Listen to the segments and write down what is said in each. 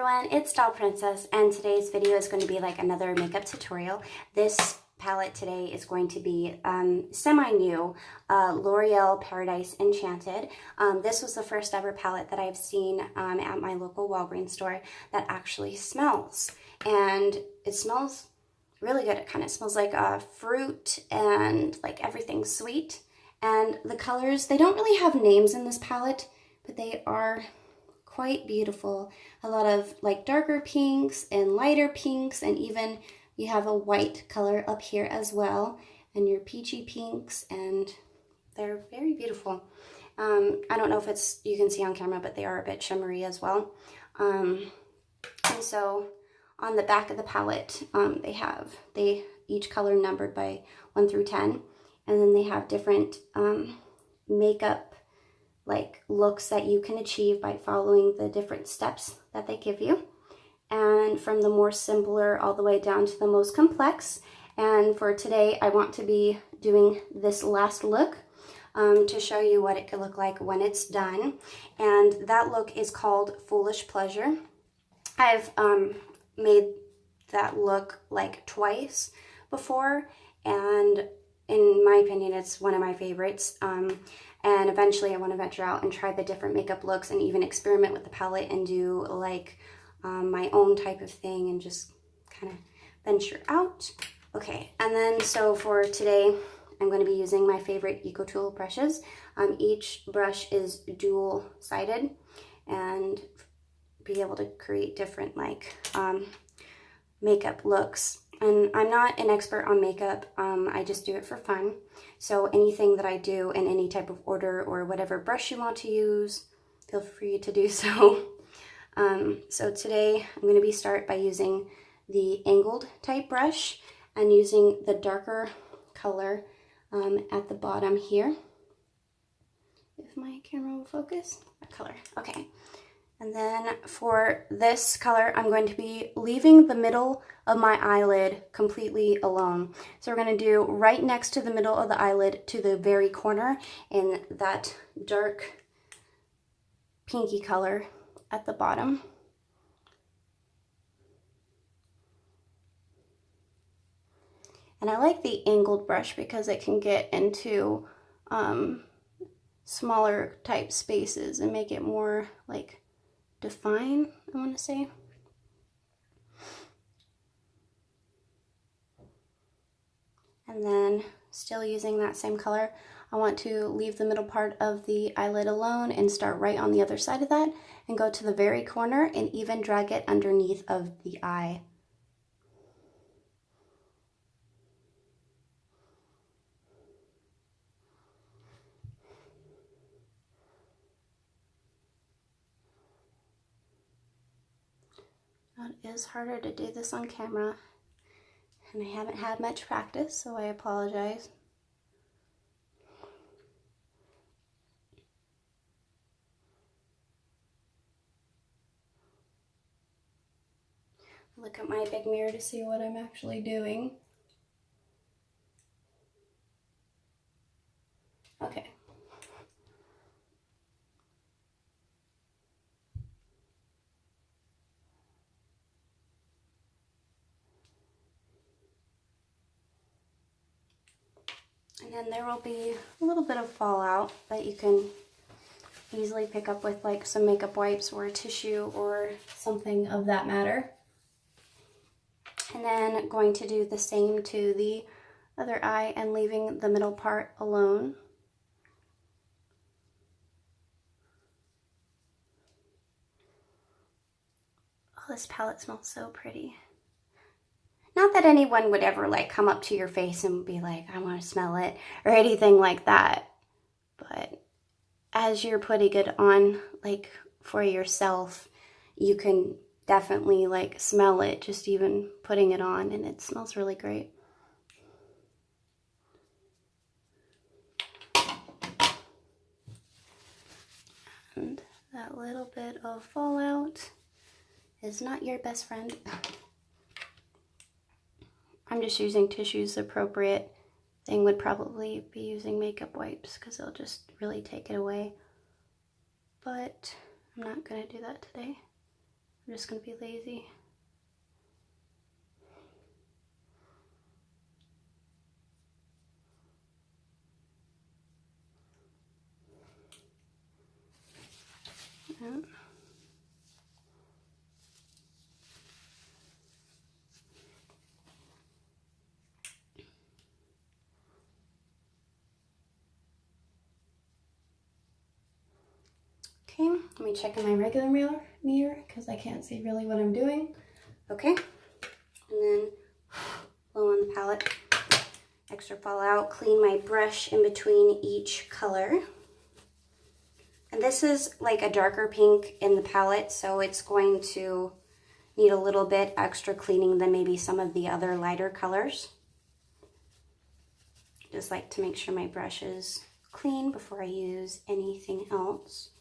everyone, it's Doll Princess, and today's video is going to be like another makeup tutorial. This palette today is going to be semi-new, L'Oreal Paradise Enchanted. This was the first ever palette that I've seen at my local Walgreens store that actually smells. And it smells really good. It kind of smells like fruit and like everything's sweet. And the colors, they don't really have names in this palette, but they are quite beautiful. A lot of like darker pinks and lighter pinks, and even you have a white color up here as well, and your peachy pinks, and they're very beautiful. I don't know if you can see on camera, but they are a bit shimmery as well. And so on the back of the palette, they each color numbered by 1 through 10, and then they have different makeup like looks that you can achieve by following the different steps that they give you, and from the more simpler all the way down to the most complex. And for today I want to be doing this last look to show you what it could look like when it's done, and that look is called Foolish Pleasure. I've made that look like twice before, and in my opinion it's one of my favorites. And eventually I want to venture out and try the different makeup looks and even experiment with the palette and do like my own type of thing and just kind of venture out. Okay, and then so for today I'm going to be using my favorite EcoTool brushes. Each brush is dual-sided and be able to create different like makeup looks. And I'm not an expert on makeup, I just do it for fun. So anything that I do in any type of order or whatever brush you want to use, feel free to do so. So today I'm going to start by using the angled type brush and using the darker color at the bottom here. If my camera will focus, that color, okay. And then for this color, I'm going to be leaving the middle of my eyelid completely alone. So we're going to do right next to the middle of the eyelid to the very corner in that dark pinky color at the bottom. And I like the angled brush because it can get into smaller type spaces and make it more like define, I want to say. And then still using that same color, I want to leave the middle part of the eyelid alone and start right on the other side of that and go to the very corner and even drag it underneath of the eye. It is harder to do this on camera, and I haven't had much practice, so I apologize. Look at my big mirror to see what I'm actually doing. Okay. And then there will be a little bit of fallout that you can easily pick up with like some makeup wipes or a tissue or something of that matter. And then going to do the same to the other eye and leaving the middle part alone. Oh, this palette smells so pretty. Not that anyone would ever like come up to your face and be like, I want to smell it or anything like that. But as you're putting it on like for yourself, you can definitely like smell it just even putting it on, and it smells really great. And that little bit of fallout is not your best friend. I'm just using tissues. The appropriate thing would probably be using makeup wipes because they'll just really take it away. But I'm not going to do that today. I'm just gonna be lazy. Yeah. Okay, let me check in my regular mirror because I can't see really what I'm doing. Okay, and then blow on the palette. Extra fallout, clean my brush in between each color. And this is like a darker pink in the palette, so it's going to need a little bit extra cleaning than maybe some of the other lighter colors. Just like to make sure my brush is clean before I use anything else.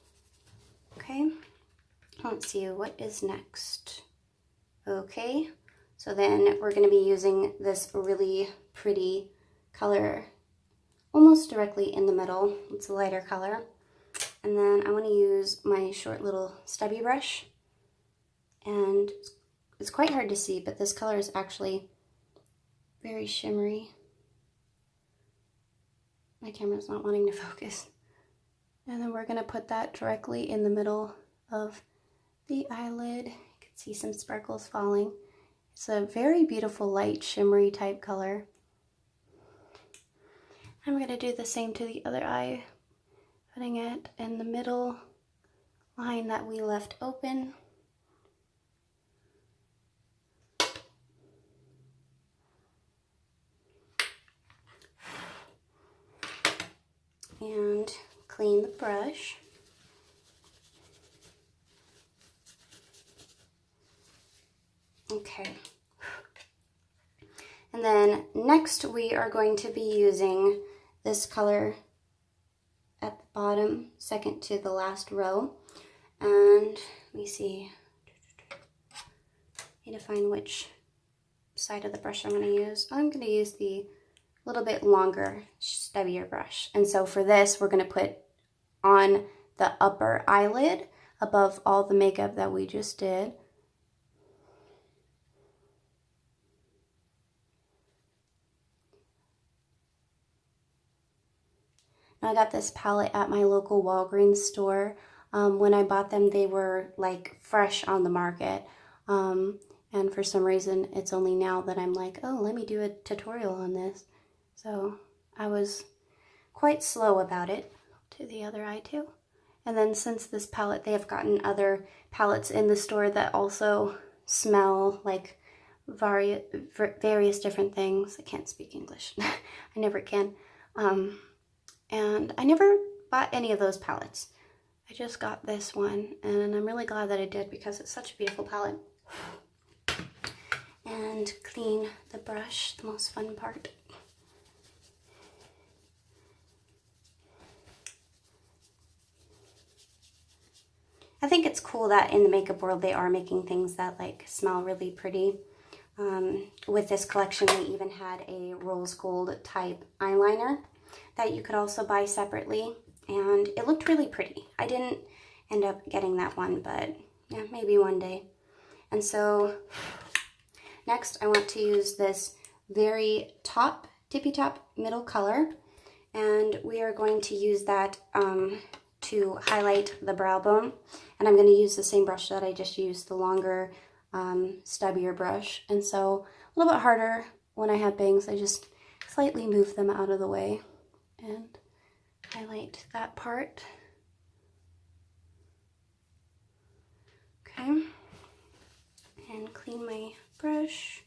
Okay, let's see, what is next? Okay, so then we're gonna be using this really pretty color almost directly in the middle. It's a lighter color. And then I wanna use my short little stubby brush. And it's quite hard to see, but this color is actually very shimmery. My camera's not wanting to focus. And then we're gonna put that directly in the middle of the eyelid. You can see some sparkles falling. It's a very beautiful light shimmery type color. I'm gonna do the same to the other eye, putting it in the middle line that we left open. And clean the brush. Okay. And then next we are going to be using this color at the bottom, second to the last row. And let me see. I need to find which side of the brush I'm going to use. I'm going to use the little bit longer, stubbier brush. And so for this, we're going to put on the upper eyelid above all the makeup that we just did. I got this palette at my local Walgreens store. When I bought them, they were like fresh on the market. And for some reason, it's only now that I'm like, oh, let me do a tutorial on this. So I was quite slow about it. To the other eye too. And then since this palette, they have gotten other palettes in the store that also smell like various different things. I can't speak English. I never can. And I never bought any of those palettes. I just got this one, and I'm really glad that I did because it's such a beautiful palette. And clean the brush, the most fun part. I think it's cool that in the makeup world they are making things that like smell really pretty. With this collection, they even had a rose gold type eyeliner that you could also buy separately, and it looked really pretty. I didn't end up getting that one, but yeah, maybe one day. And so next I want to use this very tippy top middle color, and we are going to use that to highlight the brow bone. And I'm going to use the same brush that I just used, the longer stubbier brush. And so a little bit harder when I have bangs. I just slightly move them out of the way and highlight that part. Okay, and clean my brush.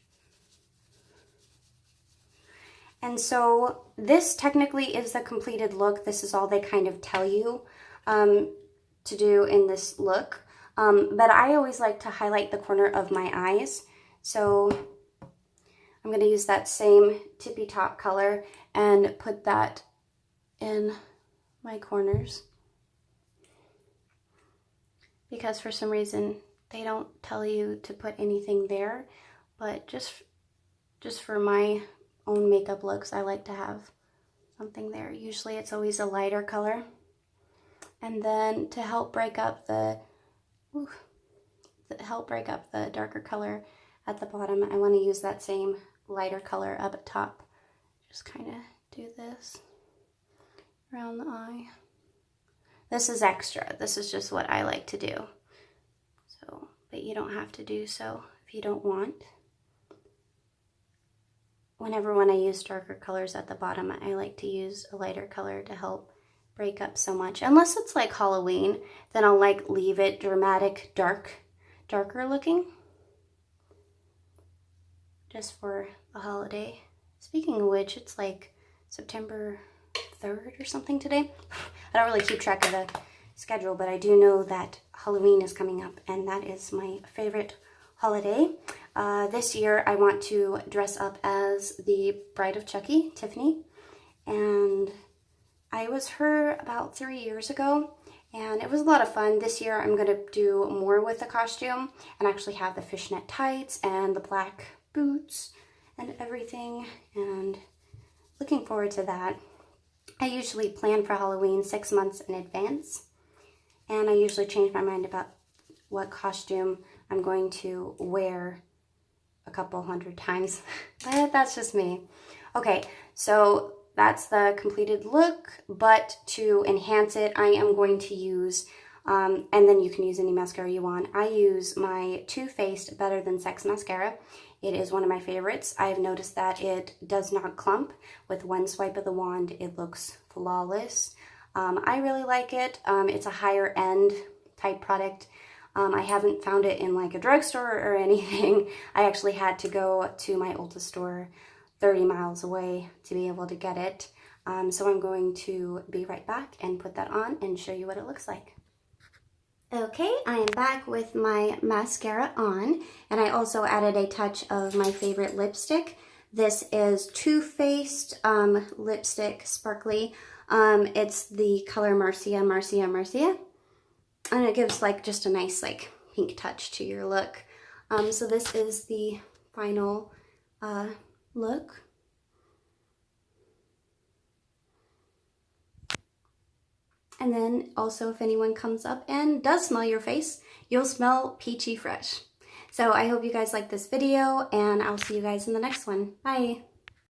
And so this technically is the completed look. This is all they kind of tell you to do in this look. But I always like to highlight the corner of my eyes. So I'm going to use that same tippy top color and put that in my corners. Because for some reason they don't tell you to put anything there, but just for my own makeup looks, I like to have something there. Usually it's always a lighter color. And then to help break up the help break up the darker color at the bottom. I want to use that same lighter color up at top. Just kind of do this around the eye. This is extra. This is just what I like to do. So, but you don't have to do so if you don't want. When I use darker colors at the bottom, I like to use a lighter color to help break up so much. Unless it's like Halloween, then I'll like leave it dramatic, darker looking. Just for the holiday. Speaking of which, it's like September 3rd or something today. I don't really keep track of the schedule, but I do know that Halloween is coming up, and that is my favorite holiday. This year I want to dress up as the Bride of Chucky, Tiffany, and I was her about 3 years ago, and it was a lot of fun. This year I'm going to do more with the costume and actually have the fishnet tights and the black boots and everything, and looking forward to that. I usually plan for Halloween 6 months in advance, and I usually change my mind about what costume I'm going to wear a couple hundred times, but that's just me. Okay, so that's the completed look, but to enhance it, I am going to use, and then you can use any mascara you want. I use my Too Faced Better Than Sex mascara. It is one of my favorites. I've noticed that it does not clump. With one swipe of the wand, it looks flawless. I really like it. It's a higher end type product. I haven't found it in like a drugstore or anything. I actually had to go to my Ulta store 30 miles away to be able to get it. So I'm going to be right back and put that on and show you what it looks like. Okay, I am back with my mascara on, and I also added a touch of my favorite lipstick. This is Too Faced lipstick, sparkly. It's the color Marcia, and it gives like just a nice like pink touch to your look. So this is the final look. And then also, if anyone comes up and does smell your face, you'll smell peachy fresh. So I hope you guys like this video, and I'll see you guys in the next one. Bye.